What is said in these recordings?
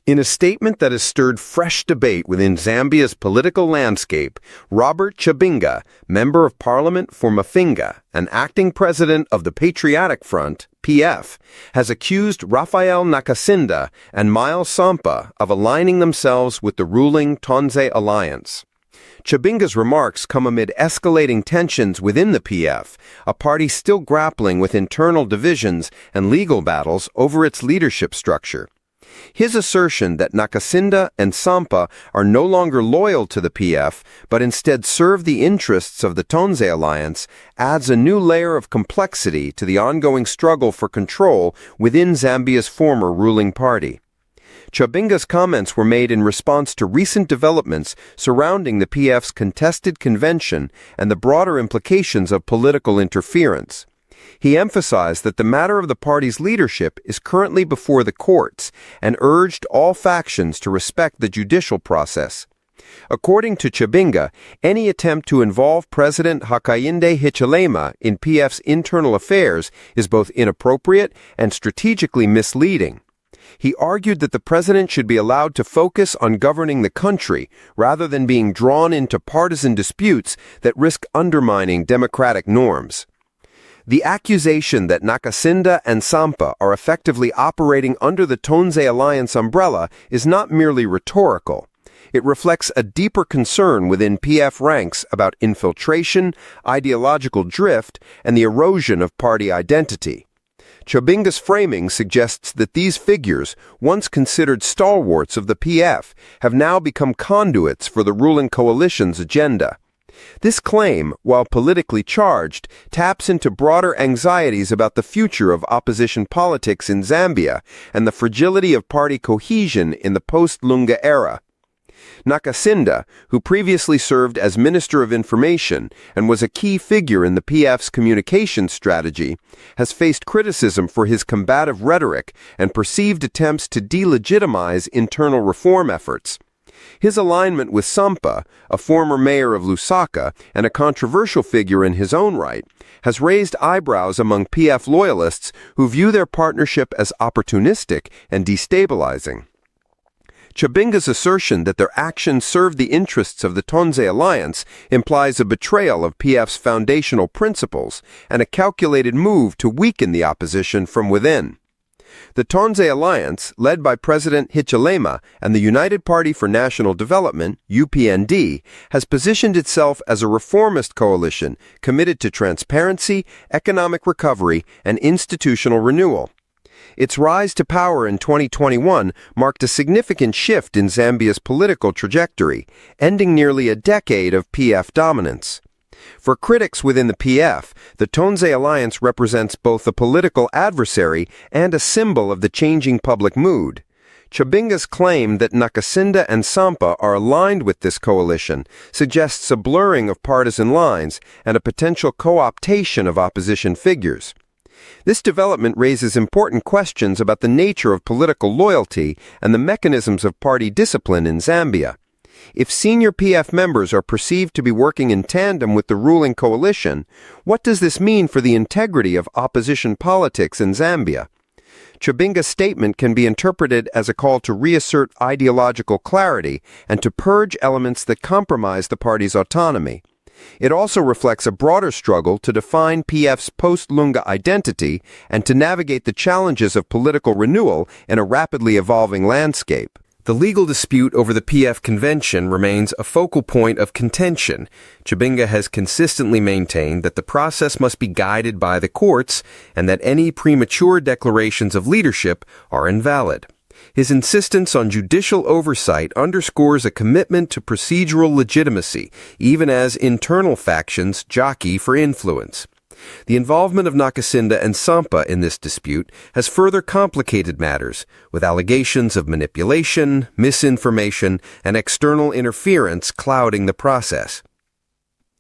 In a statement that has stirred fresh debate within Zambia's political landscape, Robert Chabinga, Member of Parliament for Mafinga and acting president of the Patriotic Front, PF, has accused Rafael Nakacinda and Miles Sampa of aligning themselves with the ruling Tonze alliance. Chabinga's remarks come amid escalating tensions within the PF, a party still grappling with internal divisions and legal battles over its leadership structure. His assertion that Nakacinda and Sampa are no longer loyal to the PF, but instead serve the interests of the Tonze alliance, adds a new layer of complexity to the ongoing struggle for control within Zambia's former ruling party. Chabinga's comments were made in response to recent developments surrounding the PF's contested convention and the broader implications of political interference. He emphasized that the matter of the party's leadership is currently before the courts and urged all factions to respect the judicial process. According to Chabinga, any attempt to involve President Hakainde Hichilema in PF's internal affairs is both inappropriate and strategically misleading. He argued that the president should be allowed to focus on governing the country rather than being drawn into partisan disputes that risk undermining democratic norms. The accusation that Nakacinda and Sampa are effectively operating under the Tonze alliance umbrella is not merely rhetorical. It reflects a deeper concern within PF ranks about infiltration, ideological drift, and the erosion of party identity. Chabinga's framing suggests that these figures, once considered stalwarts of the PF, have now become conduits for the ruling coalition's agenda. This claim, while politically charged, taps into broader anxieties about the future of opposition politics in Zambia and the fragility of party cohesion in the post-Lunga era. Nakacinda, who previously served as Minister of Information and was a key figure in the PF's communications strategy, has faced criticism for his combative rhetoric and perceived attempts to delegitimize internal reform efforts. His alignment with Sampa, a former mayor of Lusaka and a controversial figure in his own right, has raised eyebrows among PF loyalists who view their partnership as opportunistic and destabilizing. Chabinga's assertion that their actions serve the interests of the Tonze alliance implies a betrayal of PF's foundational principles and a calculated move to weaken the opposition from within. The Tonze alliance, led by President Hichilema and the United Party for National Development, UPND, has positioned itself as a reformist coalition committed to transparency, economic recovery, and institutional renewal. Its rise to power in 2021 marked a significant shift in Zambia's political trajectory, ending nearly a decade of PF dominance. For critics within the PF, the Tonze alliance represents both a political adversary and a symbol of the changing public mood. Chabinga's claim that Nakacinda and Sampa are aligned with this coalition suggests a blurring of partisan lines and a potential co-optation of opposition figures. This development raises important questions about the nature of political loyalty and the mechanisms of party discipline in Zambia. If senior PF members are perceived to be working in tandem with the ruling coalition, what does this mean for the integrity of opposition politics in Zambia? Chabinga's statement can be interpreted as a call to reassert ideological clarity and to purge elements that compromise the party's autonomy. It also reflects a broader struggle to define PF's post-Lunga identity and to navigate the challenges of political renewal in a rapidly evolving landscape. The legal dispute over the PF convention remains a focal point of contention. Chabinga has consistently maintained that the process must be guided by the courts and that any premature declarations of leadership are invalid. His insistence on judicial oversight underscores a commitment to procedural legitimacy, even as internal factions jockey for influence. The involvement of Nakacinda and Sampa in this dispute has further complicated matters, with allegations of manipulation, misinformation, and external interference clouding the process.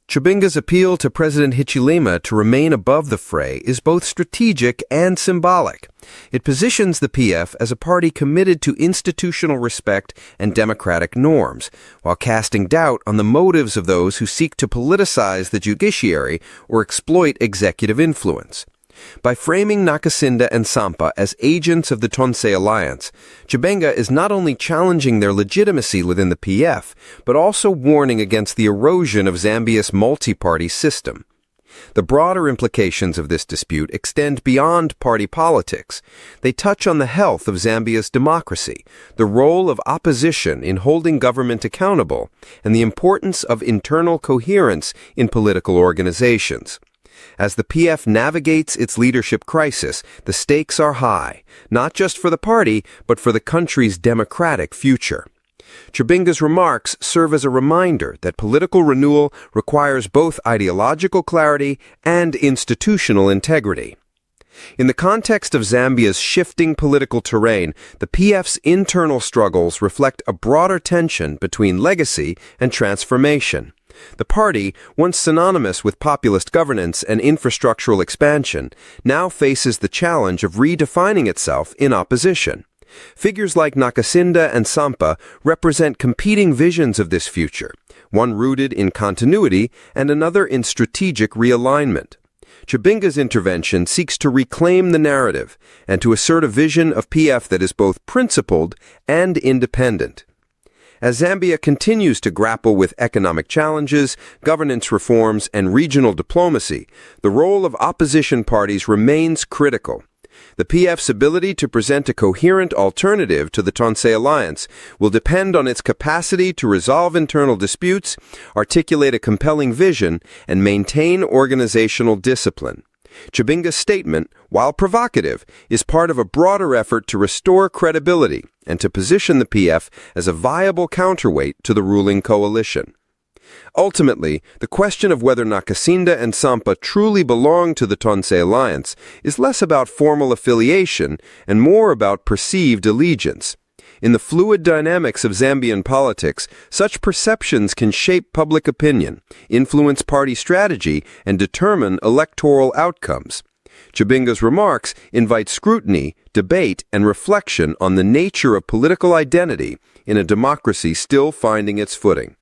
Chabinga's appeal to President Hichilema to remain above the fray is both strategic and symbolic. It positions the PF as a party committed to institutional respect and democratic norms, while casting doubt on the motives of those who seek to politicize the judiciary or exploit executive influence. By framing Nakacinda and Sampa as agents of the Tonse alliance, Chabinga is not only challenging their legitimacy within the PF, but also warning against the erosion of Zambia's multi-party system. The broader implications of this dispute extend beyond party politics. They touch on the health of Zambia's democracy, the role of opposition in holding government accountable, and the importance of internal coherence in political organizations. As the PF navigates its leadership crisis, the stakes are high, not just for the party, but for the country's democratic future. Chabinga's remarks serve as a reminder that political renewal requires both ideological clarity and institutional integrity. In the context of Zambia's shifting political terrain, the PF's internal struggles reflect a broader tension between legacy and transformation. The party, once synonymous with populist governance and infrastructural expansion, now faces the challenge of redefining itself in opposition. Figures like Nakacinda and Sampa represent competing visions of this future, one rooted in continuity and another in strategic realignment. Chabinga's intervention seeks to reclaim the narrative and to assert a vision of PF that is both principled and independent. As Zambia continues to grapple with economic challenges, governance reforms, and regional diplomacy, the role of opposition parties remains critical. The PF's ability to present a coherent alternative to the Tonse alliance will depend on its capacity to resolve internal disputes, articulate a compelling vision, and maintain organizational discipline. Chabinga's statement, while provocative, is part of a broader effort to restore credibility and to position the PF as a viable counterweight to the ruling coalition. Ultimately, the question of whether Nakacinda and Sampa truly belong to the Tonse alliance is less about formal affiliation and more about perceived allegiance. In the fluid dynamics of Zambian politics, such perceptions can shape public opinion, influence party strategy, and determine electoral outcomes. Chabinga's remarks invite scrutiny, debate, and reflection on the nature of political identity in a democracy still finding its footing.